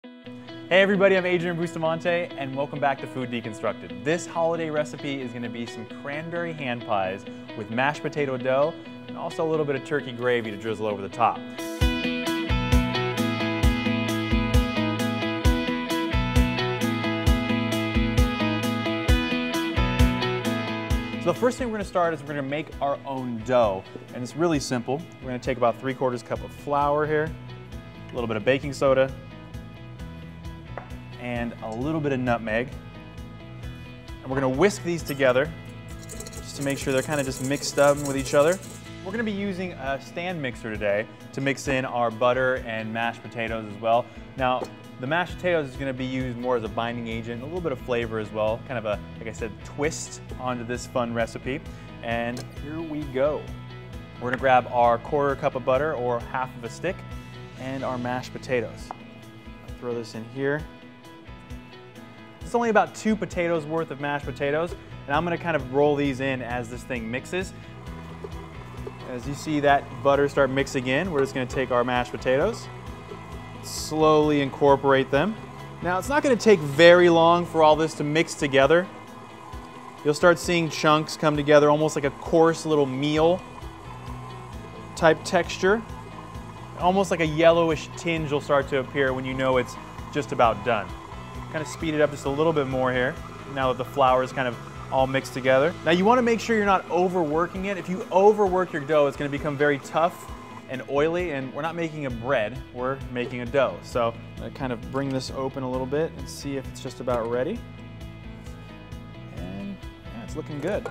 Hey everybody, I'm Adrian Bustamante and welcome back to Food Deconstructed. This holiday recipe is going to be some cranberry hand pies with mashed potato dough and also a little bit of turkey gravy to drizzle over the top. So the first thing we're going to start is we're going to make our own dough, and it's really simple. We're going to take about 3/4 cup of flour here, a little bit of baking soda, and a little bit of nutmeg. And we're going to whisk these together just to make sure they're kind of just mixed up with each other. We're going to be using a stand mixer today to mix in our butter and mashed potatoes as well. Now, the mashed potatoes is going to be used more as a binding agent, a little bit of flavor as well, kind of a, like I said, twist onto this fun recipe. And here we go. We're going to grab our 1/4 cup of butter or 1/2 of a stick and our mashed potatoes. I'll throw this in here. It's only about 2 potatoes worth of mashed potatoes, and I'm going to kind of roll these in as this thing mixes. As you see that butter start mixing in, we're just going to take our mashed potatoes, slowly incorporate them. Now it's not going to take very long for all this to mix together. You'll start seeing chunks come together, almost like a coarse little meal type texture. Almost like a yellowish tinge will start to appear when you know it's just about done. Kind of speed it up just a little bit more here, now that the flour is kind of all mixed together. Now you want to make sure you're not overworking it. If you overwork your dough, it's going to become very tough and oily, and we're not making a bread, we're making a dough. So I'm going to kind of bring this open a little bit and see if it's just about ready. And yeah, it's looking good.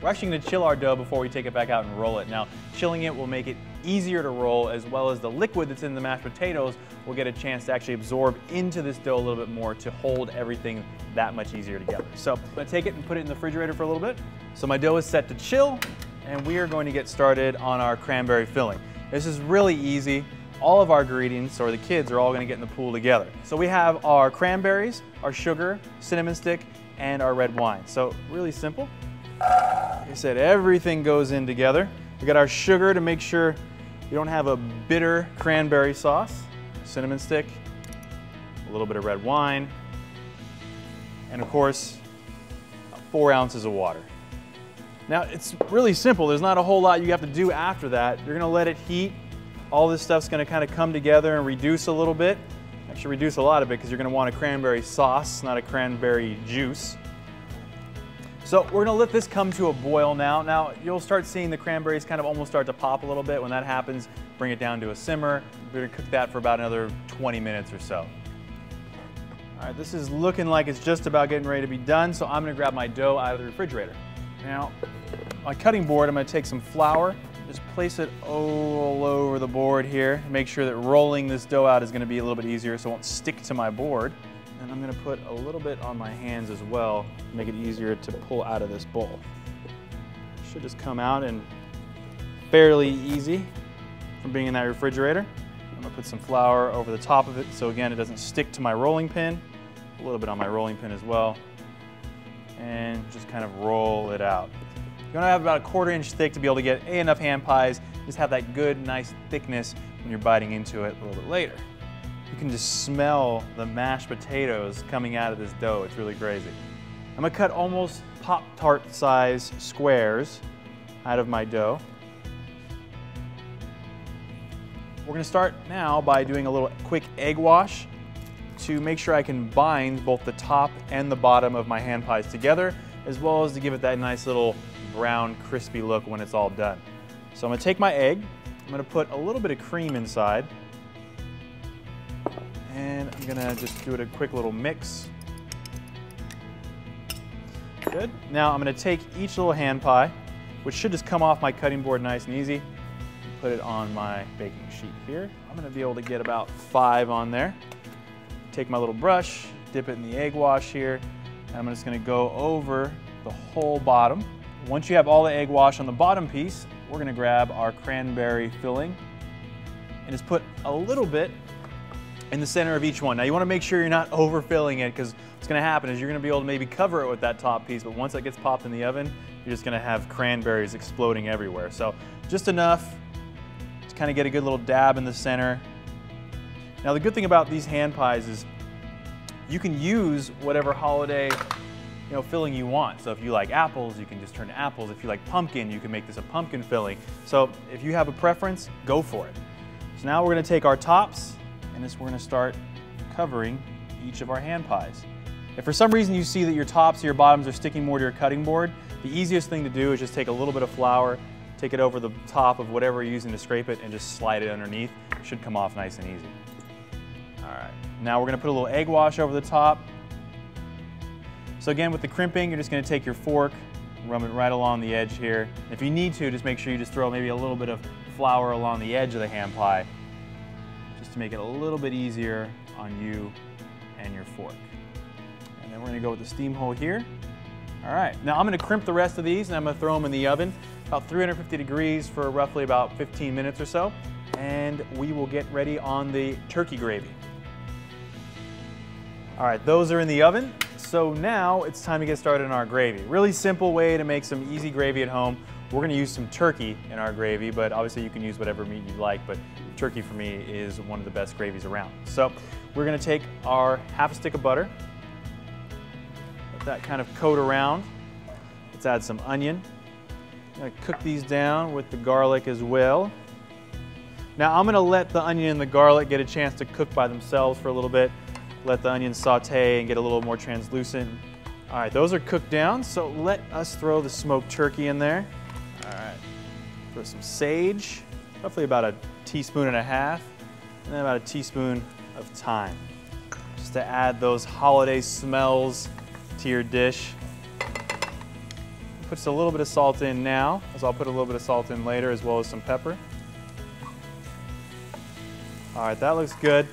We're actually going to chill our dough before we take it back out and roll it. Now, chilling it will make it easier to roll, as well as the liquid that's in the mashed potatoes will get a chance to actually absorb into this dough a little bit more to hold everything that much easier together. So I'm going to take it and put it in the refrigerator for a little bit. So my dough is set to chill, and we are going to get started on our cranberry filling. This is really easy. All of our ingredients, or the kids, are all going to get in the pool together. So we have our cranberries, our sugar, cinnamon stick, and our red wine. So really simple. Like I said, everything goes in together. We got our sugar to make sure you don't have a bitter cranberry sauce, cinnamon stick, a little bit of red wine, and of course, 4 ounces of water. Now, it's really simple. There's not a whole lot you have to do after that. You're gonna let it heat. All this stuff's gonna kind of come together and reduce a little bit. Actually reduce a lot of it because you're gonna want a cranberry sauce, not a cranberry juice. So we're gonna let this come to a boil now. Now you'll start seeing the cranberries kind of almost start to pop a little bit. When that happens, bring it down to a simmer. We're gonna cook that for about another 20 minutes or so. All right, this is looking like it's just about getting ready to be done, so I'm gonna grab my dough out of the refrigerator. Now, my cutting board, I'm gonna take some flour, just place it all over the board here. Make sure that rolling this dough out is gonna be a little bit easier so it won't stick to my board. And I'm going to put a little bit on my hands as well to make it easier to pull out of this bowl. Should just come out and fairly easy from being in that refrigerator. I'm going to put some flour over the top of it so again it doesn't stick to my rolling pin. A little bit on my rolling pin as well. And just kind of roll it out. You're going to have about a 1/4 inch thick to be able to get enough hand pies. Just have that good, nice thickness when you're biting into it a little bit later. You can just smell the mashed potatoes coming out of this dough. It's really crazy. I'm gonna cut almost Pop-Tart size squares out of my dough. We're gonna start now by doing a little quick egg wash to make sure I can bind both the top and the bottom of my hand pies together, as well as to give it that nice little brown, crispy look when it's all done. So I'm gonna take my egg, I'm gonna put a little bit of cream inside, and I'm gonna just do it a quick little mix. Good. Now I'm gonna take each little hand pie, which should just come off my cutting board nice and easy, and put it on my baking sheet here. I'm gonna be able to get about 5 on there. Take my little brush, dip it in the egg wash here, and I'm just gonna go over the whole bottom. Once you have all the egg wash on the bottom piece, we're gonna grab our cranberry filling and just put a little bit in the center of each one. Now you want to make sure you're not overfilling it, because what's going to happen is you're going to be able to maybe cover it with that top piece, but once it gets popped in the oven, you're just going to have cranberries exploding everywhere. So just enough to kind of get a good little dab in the center. Now the good thing about these hand pies is you can use whatever holiday filling you want. So if you like apples, you can just turn to apples. If you like pumpkin, you can make this a pumpkin filling. So if you have a preference, go for it. So now we're going to take our tops and we're going to start covering each of our hand pies. If for some reason you see that your tops or your bottoms are sticking more to your cutting board, the easiest thing to do is just take a little bit of flour, take it over the top of whatever you're using to scrape it, and just slide it underneath. It should come off nice and easy. All right, now we're going to put a little egg wash over the top. So again, with the crimping, you're just going to take your fork, rub it right along the edge here. If you need to, just make sure you just throw maybe a little bit of flour along the edge of the hand pie, just to make it a little bit easier on you and your fork. And then we're going to go with the steam hole here. All right, now I'm going to crimp the rest of these and I'm going to throw them in the oven, about 350 degrees for roughly about 15 minutes or so. And we will get ready on the turkey gravy. All right, those are in the oven. So now it's time to get started on our gravy. Really simple way to make some easy gravy at home. We're going to use some turkey in our gravy, but obviously you can use whatever meat you like, but turkey for me is one of the best gravies around. So we're going to take our half a stick of butter, let that kind of coat around. Let's add some onion. I'm going to cook these down with the garlic as well. Now I'm going to let the onion and the garlic get a chance to cook by themselves for a little bit. Let the onions saute and get a little more translucent. All right, those are cooked down, so let us throw the smoked turkey in there. All right, throw some sage, roughly about 1.5 teaspoons, and then about 1 teaspoon of thyme, just to add those holiday smells to your dish. Put just a little bit of salt in now, as I'll put a little bit of salt in later, as well as some pepper. All right, that looks good.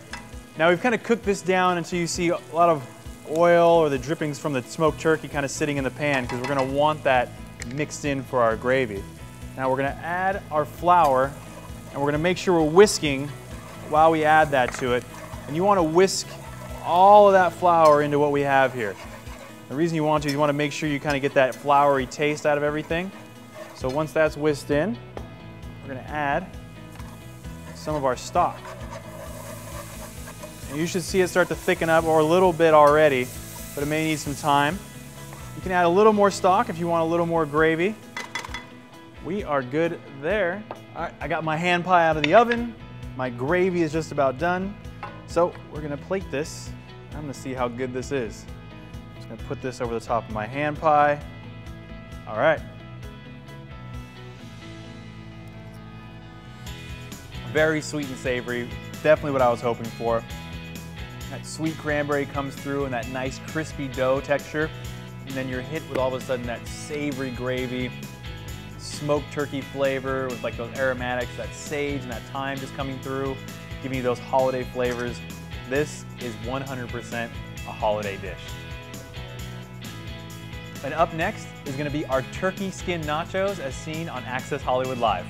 Now we've kind of cooked this down until you see a lot of oil or the drippings from the smoked turkey kind of sitting in the pan, because we're going to want that mixed in for our gravy. Now we're going to add our flour, and we're going to make sure we're whisking while we add that to it. And you want to whisk all of that flour into what we have here. The reason you want to is you want to make sure you kind of get that floury taste out of everything. So once that's whisked in, we're going to add some of our stock. You should see it start to thicken up, or a little bit already, but it may need some time. You can add a little more stock if you want a little more gravy. We are good there. All right, I got my hand pie out of the oven. My gravy is just about done. So we're gonna plate this. I'm gonna see how good this is. I'm just gonna put this over the top of my hand pie. All right. Very sweet and savory. Definitely what I was hoping for. That sweet cranberry comes through and that nice crispy dough texture. And then you're hit with all of a sudden that savory gravy, smoked turkey flavor with like those aromatics, that sage and that thyme just coming through, giving you those holiday flavors. This is 100% a holiday dish. And up next is going to be our turkey skin nachos as seen on Access Hollywood Live.